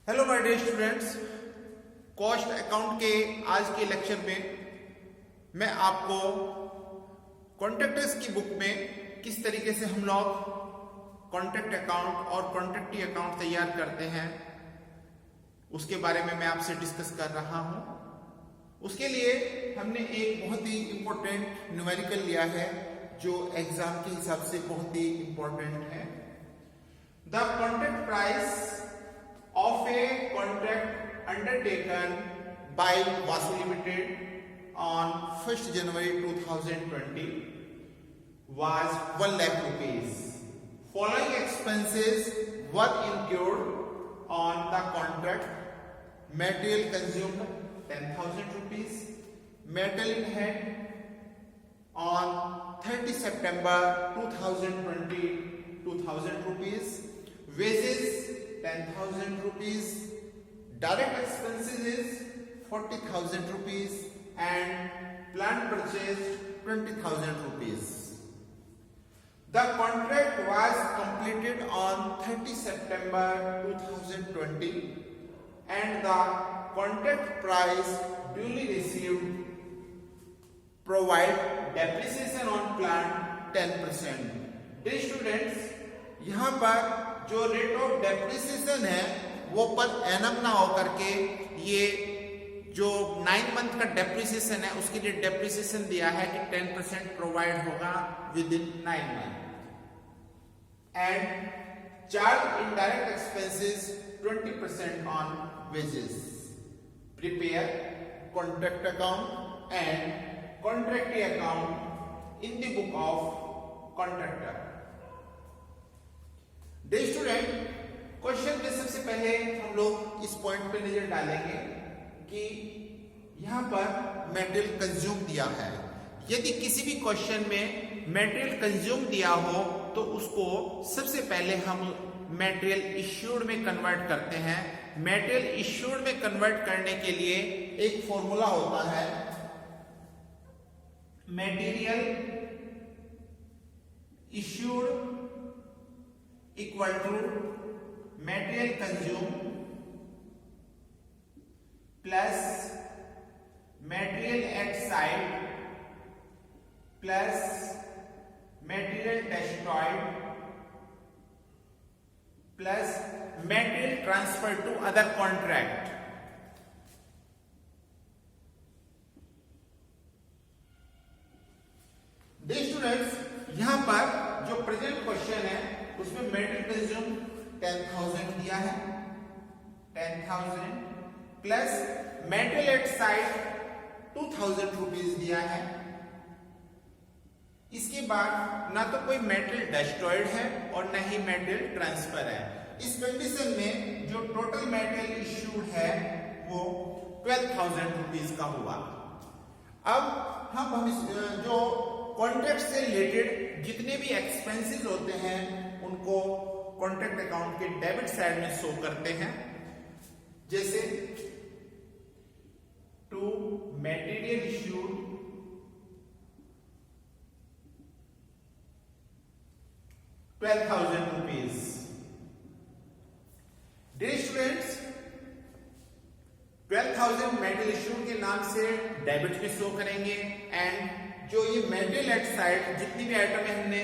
Hello my dear students, cost account के आज के लेक्चर में मैं आपको कॉन्ट्रैक्टर्स की बुक में किस तरीके से हम लोग कॉन्ट्रैक्ट अकाउंट और कॉन्ट्रैक्टी अकाउंट तैयार करते हैं उसके बारे में मैं आपसे डिस्कस कर रहा हूं। उसके लिए हमने एक बहुत ही इंपॉर्टेंट न्यूमेरिकल लिया है जो एग्जाम के हिसाब से बहुत ही इंपॉर्टेंट है। The contract price of a contract undertaken by Vasu Limited on 1st January 2020 was 1 lakh rupees. Following expenses were incurred on the contract: material consumed 10,000 rupees, metal in hand on 30 September 2020 2,000 rupees, wages 10,000 rupees, direct expenses is 40,000 rupees and plant purchased 20,000 rupees. The contract was completed on 30 September 2020 and the contract price duly received provide depreciation on plant 10%. Dear students, यहाँ पर जो rate of depreciation है वो per annum ना होकर के ये जो 9 मंथ का डेप्रिसिएशन है उसके लिए डेप्रिसिएशन दिया है कि 10% प्रोवाइड होगा within 9 month and charge indirect expenses 20% on wages. Prepare contract account and contractee account in the book of contractor. Dear student, question के सबसे पहले हम लोग इस पॉइंट पे नजर डालेंगे कि यहां पर मटेरियल कंज्यूम दिया है। यदि किसी भी क्वेश्चन में मटेरियल कंज्यूम दिया हो तो उसको सबसे पहले हम मटेरियल इश्यूड में कन्वर्ट करते हैं। मटेरियल इश्यूड में कन्वर्ट करने के लिए एक फॉर्मूला होता है, material issued equal to material consumed plus material at site plus material destroyed plus material transferred to other contract। Dear students, यहां पर जो प्रेजेंट क्वेश्चन है उसमें मेटेरियल कंज्यूम 10,000 दिया है, 10,000 plus material at site 2,000 rupees दिया है। इसके बाद ना तो कोई मेटेरियल डिस्ट्रॉयड है और ना ही मेटेरियल ट्रांसफर है। इस कंडीशन में जो टोटल मेटेरियल इश्यूड है वो 12,000 रुपीज का हुआ। अब हम जो कॉन्ट्रैक्ट से रिलेटेड जितने भी एक्सपेंसेस होते हैं उनको कॉन्ट्रैक्ट अकाउंट के डेबिट साइड में शो करते हैं, जैसे to material issued ₹12,000। Dear students, 12,000 material issued के नाम से डेबिट में शो करेंगे एंड जो ये मटेरियल एट साइड जितनी भी आइटम हमने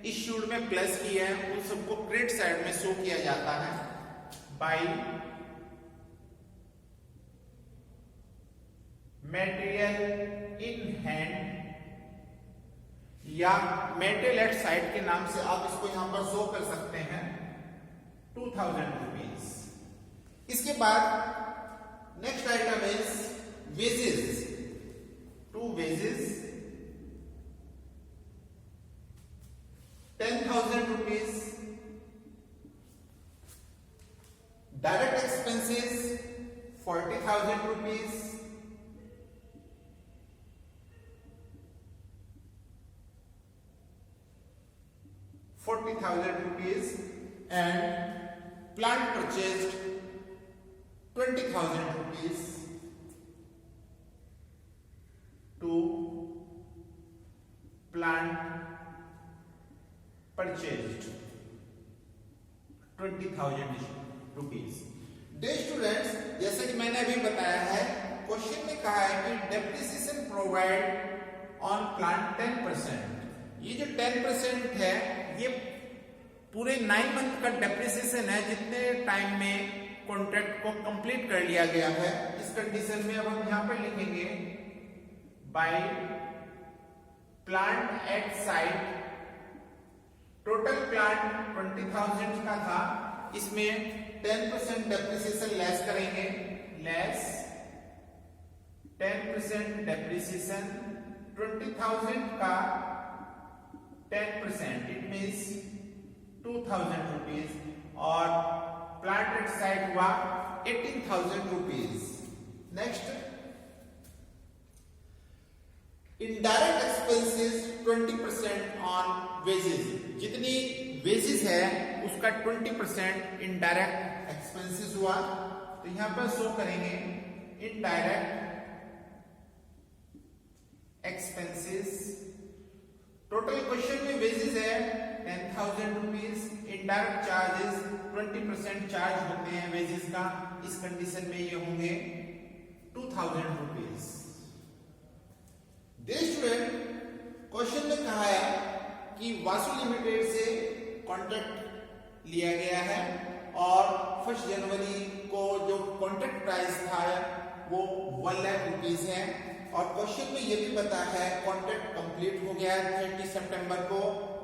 इश्यूड में प्लस किया है उन सबको क्रेडिट साइड में शो किया जाता है बाय मटेरियल इन हैंड या मटेरियल एट साइड के नाम से आप इसको यहां पर शो कर सकते हैं 2,000 रुपीज। इसके बाद next item is wages, to wages 10,000 rupees, direct expenses 40,000 rupees, and plant purchased 20,000 rupees to plant purchased 20,000 rupees। Day students, जैसे कि मैंने अभी बताया है, क्वेश्चन में कहा है कि डेप्रिसिएशन प्रोवाइड ऑन प्लांट 10%। ये जो 10% है ये पूरे 9 मंथ का डेप्रिसिएशन है, जितने टाइम में कॉन्ट्रैक्ट को कंप्लीट कर लिया गया है। इस कंडीशन में अब हम यहां पर लिखेंगे by plant at site, total plant 20,000 का था, इसमें 10% डेप्रिसिएशन लेस करेंगे, लेस 10% डेप्रिसिएशन 20,000 का 10%, इट मीन्स 2,000 रुपीज, और प्लांट एट साइट हुआ 18,000 rupees. Next, indirect expenses 20% on wages, जितनी वेजेस है उसका 20% इनडायरेक्ट एक्सपेंसेस हुआ, तो यहां पर शो करेंगे इनडायरेक्ट एक्सपेंसेस। टोटल क्वेश्चन में वेजेस है 10,000 रुपीज, इनडायरेक्ट चार्जेस 20% चार्ज होते हैं वेजेस का, इस कंडीशन में ये होंगे 2,000 रुपीज। स्टूडेंट, क्वेश्चन में कहा है कि वासु लिमिटेड से कॉन्ट्रैक्ट लिया गया है और 1 जनवरी को जो कॉन्ट्रैक्ट प्राइस था वो 1 लाख रुपीज है, और क्वेश्चन में ये भी बता है कॉन्ट्रैक्ट कंप्लीट हो गया है 30 सितंबर को,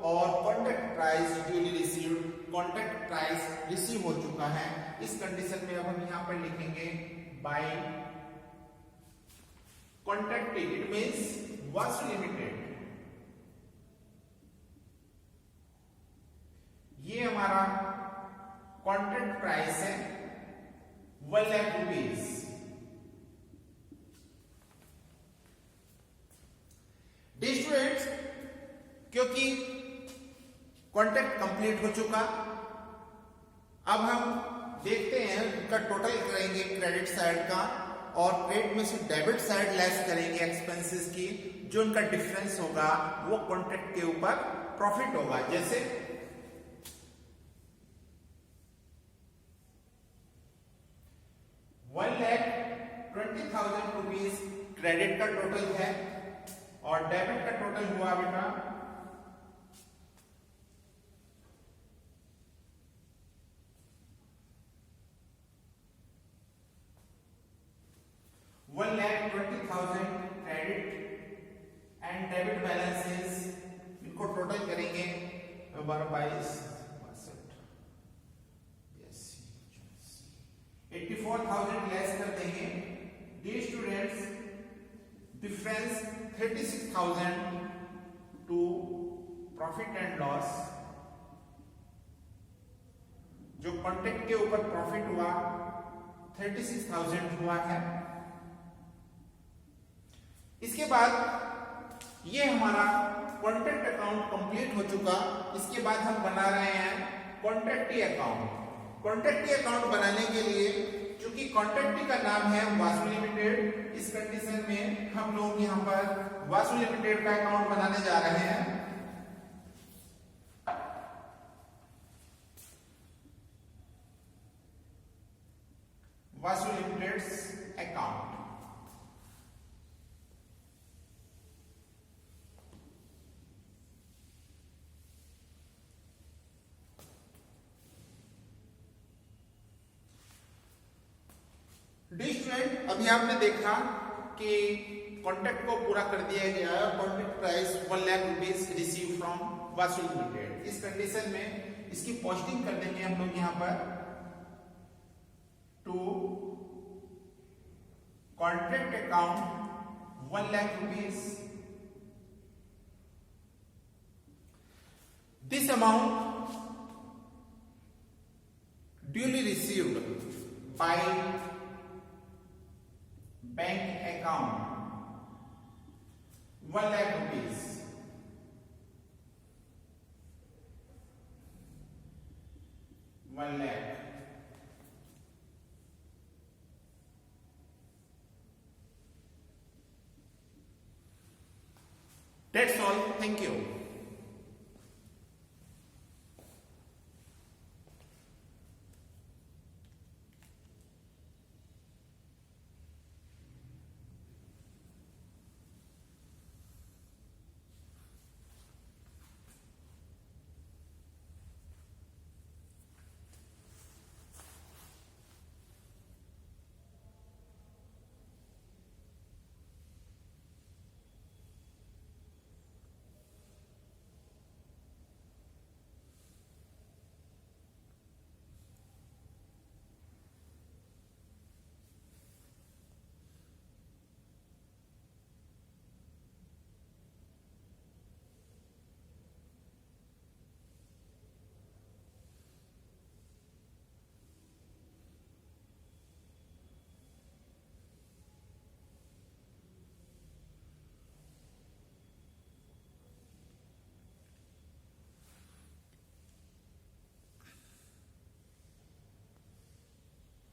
और contract price duly received, contract price receive हो चुका है। इस कंडीशन में अब हम यहां पर लिखेंगे by contracted, it means Vasu limited, ये हमारा कॉन्ट्रैक्ट प्राइस है 1 लाख रुपीज। स्टूडेंट्स, क्योंकि कॉन्ट्रैक्ट कंप्लीट हो चुका, अब हम देखते हैं उनका टोटल करेंगे क्रेडिट साइड का, और क्रेडिट में से डेबिट साइड लेस करेंगे एक्सपेंसेस की, जो उनका डिफरेंस होगा वो कॉन्ट्रैक्ट के ऊपर प्रॉफिट होगा। जैसे 1,20,000 रुपीज क्रेडिट का टोटल है, और डेबिट का टोटल हुआ बेटा 1,20,000 क्रेडिट एंड डेबिट बैलेंसेस, इनको टोटल करेंगे 12, 22, 84,000 लेस कर देंगे। Dear students, difference 36,000 to profit and loss, जो कॉन्ट्रैक्ट के ऊपर प्रॉफिट हुआ 36,000 हुआ है। इसके बाद ये हमारा कॉन्ट्रैक्ट अकाउंट कंप्लीट हो चुका। इसके बाद हम बना रहे हैं कॉन्ट्रैक्टी अकाउंट। कॉन्ट्रैक्टी अकाउंट बनाने के लिए, चूंकि कॉन्ट्रैक्टी का नाम है वासु लिमिटेड, इस कंडीशन में हम लोग यहां पर वासु लिमिटेड का अकाउंट बनाने जा रहे हैं। Vasu limited account, dear student, अभी आपने देखा कि कॉन्ट्रैक्ट को पूरा कर दिया गया है। Contract price 1 lakh rupees receive from Vasu limited. इस कंडीशन में इसकी पोस्टिंग कर देंगे हम लोग यहां पर to contract account 1 lakh rupees. This amount duly received by bank account 1 lakh rupees, 1 lakh. That's all. Thank you.